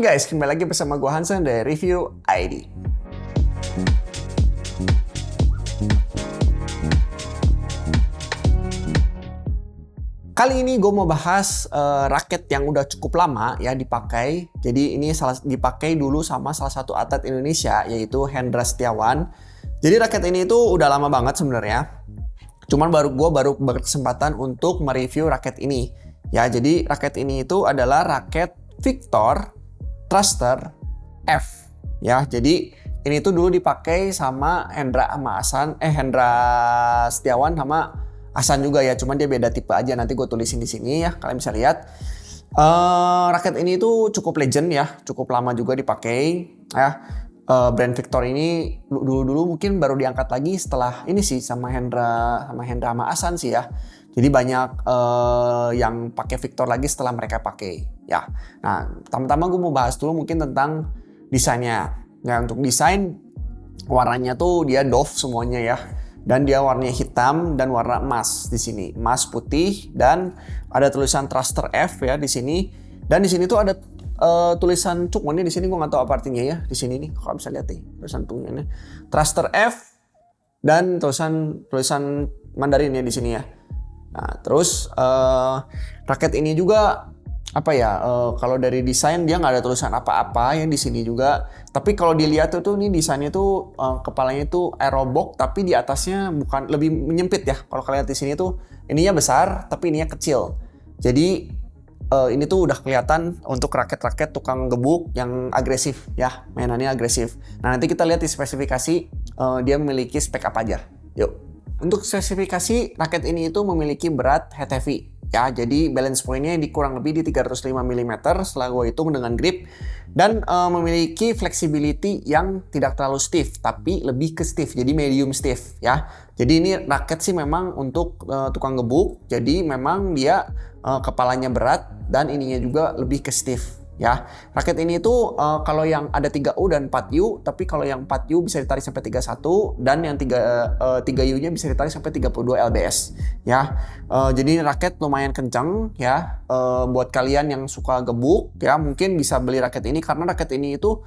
Oke guys, kembali lagi bersama gue Hansen dari Review ID. Kali ini gue mau bahas raket yang udah cukup lama ya dipakai. Jadi ini dipakai dulu sama salah satu atlet Indonesia yaitu Hendra Setiawan. Jadi raket ini tuh udah lama banget sebenarnya. Cuman gue baru berkesempatan untuk mereview raket ini. Ya, jadi raket ini itu adalah raket Victor Thruster F. Ya, jadi ini tuh dulu dipakai sama Hendra Setiawan sama Hasan juga ya. Cuman dia beda tipe aja. Nanti gue tulisin di sini ya. Kalian bisa lihat. Raket ini tuh cukup legend ya. Cukup lama juga dipakai ya. Brand Victor ini dulu mungkin baru diangkat lagi setelah ini sih sama Hendra sama Hasan sih ya. Jadi banyak yang pakai Victor lagi setelah mereka pakai ya. Nah, pertama-tama gue mau bahas dulu mungkin tentang desainnya. Ya, untuk desain warnanya tuh dia doff semuanya ya. Dan dia warnanya hitam dan warna emas di sini. Emas putih dan ada tulisan Thruster F ya di sini. Dan di sini tuh ada tulisan cukmonnya di sini, gue nggak tahu apa artinya ya. Di sini nih, kalau bisa lihat nih tulisan cukmonnya. Thruster F dan tulisan Mandarin ya di sini ya. Nah, terus raket ini juga apa ya? Kalau dari desain dia nggak ada tulisan apa-apa yang di sini juga. Tapi kalau dilihat tuh nih desainnya tuh kepalanya tuh aerobox, tapi di atasnya bukan, lebih menyempit ya. Kalau kalian lihat di sini tuh ininya besar, tapi ininya kecil. Jadi ini tuh udah kelihatan untuk raket-raket tukang gebuk yang agresif ya, mainannya agresif. Nah, nanti kita lihat di spesifikasi dia memiliki spek apa aja. Yuk. Untuk spesifikasi raket ini itu memiliki berat head heavy ya, jadi balance point-nya di kurang lebih di 305 mm setelah gue hitung dengan grip, dan memiliki flexibility yang tidak terlalu stiff tapi lebih ke stiff, jadi medium stiff ya. Jadi ini raket sih memang untuk tukang gebuk, jadi memang dia kepalanya berat dan ininya juga lebih ke stiff. Ya, raket ini tuh kalau yang ada 3U dan 4U, tapi kalau yang 4U bisa ditarik sampai 31 dan yang 3U-nya bisa ditarik sampai 32 lbs. Ya, jadi ini raket lumayan kencang ya. Buat kalian yang suka gebuk ya, mungkin bisa beli raket ini karena raket ini itu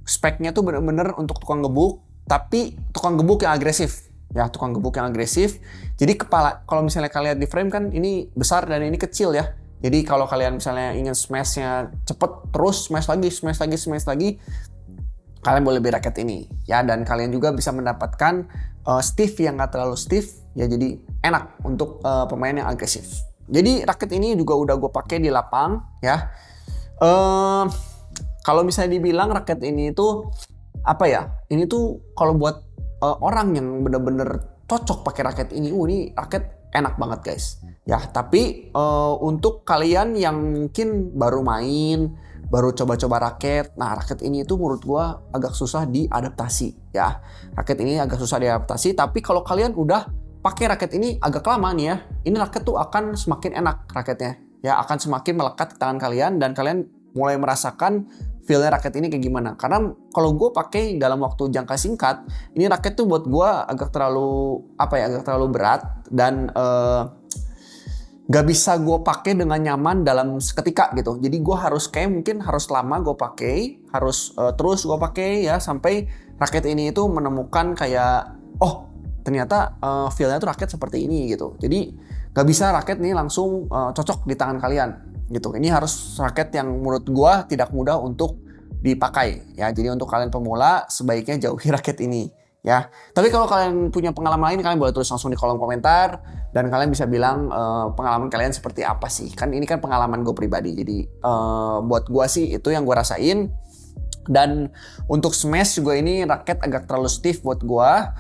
speknya tuh bener-bener untuk tukang gebuk, tapi tukang gebuk yang agresif. Ya, tukang gebuk yang agresif. Jadi kepala, kalau misalnya kalian di frame kan ini besar dan ini kecil ya. Jadi kalau kalian misalnya ingin smashnya cepet, terus smash lagi, kalian boleh beli raket ini ya. Dan kalian juga bisa mendapatkan stiff yang nggak terlalu stiff ya, jadi enak untuk pemain yang agresif. Jadi raket ini juga udah gue pakai di lapang ya. Kalau misalnya dibilang raket ini itu apa ya? Ini tuh kalau buat orang yang bener-bener cocok pakai raket ini, ini raket enak banget guys ya. Tapi untuk kalian yang mungkin baru main, baru coba-coba raket, nah raket ini itu menurut gua agak susah diadaptasi ya. Raket ini agak susah diadaptasi, tapi kalau kalian udah pakai raket ini agak lama nih ya, ini raket tuh akan semakin enak raketnya ya, akan semakin melekat ke tangan kalian dan kalian mulai merasakan feel-nya raket ini kayak gimana. Karena kalau gue pakai dalam waktu jangka singkat, ini raket tuh buat gue agak terlalu berat dan gak bisa gue pakai dengan nyaman dalam seketika gitu. Jadi gue mungkin harus lama gue pakai, harus terus gue pakai ya sampai raket ini itu menemukan kayak ternyata feel-nya tuh raket seperti ini gitu. Jadi gak bisa raket nih langsung cocok di tangan kalian gitu. Ini harus raket yang menurut gua tidak mudah untuk dipakai ya. Jadi untuk kalian pemula sebaiknya jauhi raket ini ya. Tapi kalau kalian punya pengalaman lain, kalian boleh tulis langsung di kolom komentar dan kalian bisa bilang pengalaman kalian seperti apa sih. Kan ini kan pengalaman gue pribadi. Jadi buat gua sih itu yang gua rasain. Dan untuk smash juga ini raket agak terlalu stiff buat gua.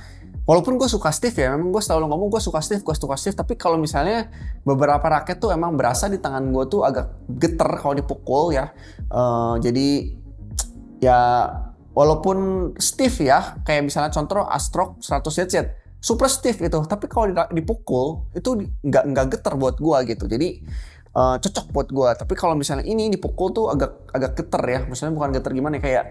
Walaupun gue suka stiff ya, memang gue selalu ngomong gue suka stiff, tapi kalau misalnya beberapa raket tuh emang berasa di tangan gue tuh agak geter kalau dipukul ya. Jadi ya walaupun stiff ya, kayak misalnya contoh Astrok 100ZZ, super stiff itu, tapi kalau dipukul itu nggak geter buat gue gitu. Jadi cocok buat gue. Tapi kalau misalnya ini dipukul tuh agak geter ya, misalnya bukan geter gimana ya, kayak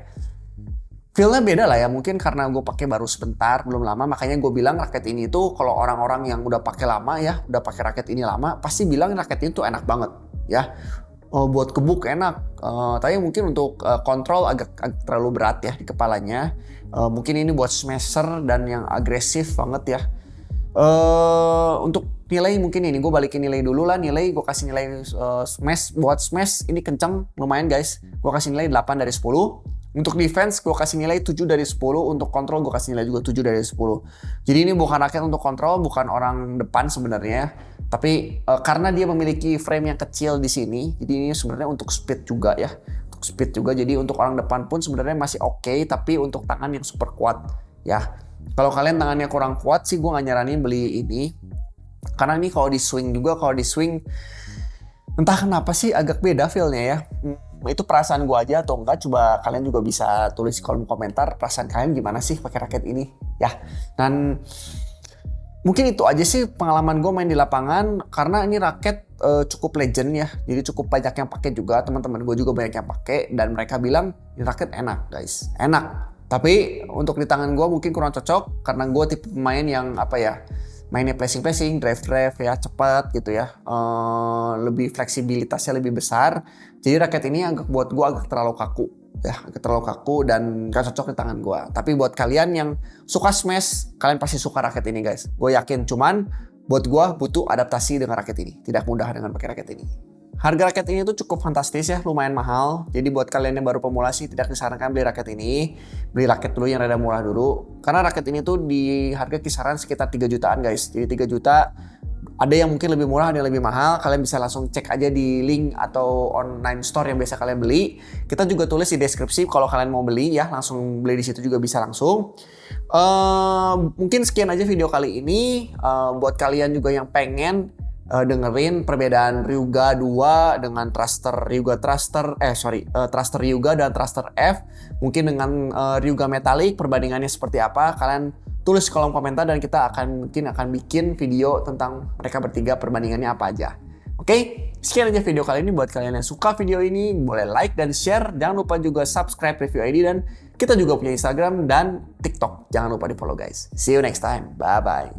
feel-nya beda lah ya, mungkin karena gue pakai baru sebentar, belum lama, makanya gue bilang raket ini tuh kalau orang-orang yang udah pakai lama ya, udah pakai raket ini lama, pasti bilang raket ini tuh enak banget ya. buat gebuk enak. Tapi mungkin untuk kontrol agak terlalu berat ya di kepalanya. Mungkin ini buat smasher dan yang agresif banget ya. Untuk nilai mungkin ini gue balikin nilai dulu lah. Nilai gue kasih nilai smash, buat smash ini kenceng lumayan guys. Gue kasih nilai 8 dari 10. Untuk defense gue kasih nilai 7 dari 10. Untuk kontrol gue kasih nilai juga 7 dari 10. Jadi ini bukan raket untuk kontrol, bukan orang depan sebenarnya. Tapi karena dia memiliki frame yang kecil di sini, jadi ini sebenarnya untuk speed juga ya. Untuk speed juga, jadi untuk orang depan pun sebenarnya masih oke, tapi untuk tangan yang super kuat ya. Kalau kalian tangannya kurang kuat sih gue gak nyaranin beli ini. Karena ini kalau di swing entah kenapa sih agak beda feel-nya ya. Itu perasaan gue aja atau enggak, coba kalian juga bisa tulis di kolom komentar perasaan kalian gimana sih pakai raket ini ya. Dan mungkin itu aja sih pengalaman gue main di lapangan, karena ini raket cukup legend ya. Jadi cukup banyak yang pakai juga, teman-teman gue juga banyak yang pakai dan mereka bilang ini raket enak guys, enak. Tapi untuk di tangan gue mungkin kurang cocok karena gue tipe pemain yang mainnya placing, drive ya, cepat gitu ya. Lebih fleksibilitasnya lebih besar. Jadi raket ini buat gue agak terlalu kaku ya, agak terlalu kaku dan gak cocok di tangan gue. Tapi buat kalian yang suka smash, kalian pasti suka raket ini guys. Gue yakin, cuman buat gue butuh adaptasi dengan raket ini. Tidak mudah dengan pakai raket ini. Harga raket ini tuh cukup fantastis ya, lumayan mahal. Jadi buat kalian yang baru pemula sih tidak disarankan beli raket ini. Beli raket dulu yang rada murah dulu. Karena raket ini tuh di harga kisaran sekitar 3 jutaan guys. Jadi 3 juta, ada yang mungkin lebih murah, ada yang lebih mahal. Kalian bisa langsung cek aja di link atau online store yang biasa kalian beli. Kita juga tulis di deskripsi kalau kalian mau beli ya, langsung beli di situ juga bisa langsung. Mungkin sekian aja video kali ini. Buat kalian juga yang pengen dengerin perbedaan Ryuga 2 dengan Thruster Ryuga dan Thruster F, mungkin dengan Ryuga Metallic perbandingannya seperti apa, kalian tulis di kolom komentar dan kita akan bikin video tentang mereka bertiga perbandingannya apa aja. Oke, sekian aja video kali ini. Buat kalian yang suka video ini boleh like dan share, jangan lupa juga subscribe Review ID, dan kita juga punya Instagram dan TikTok, jangan lupa di follow guys. See you next time, bye bye.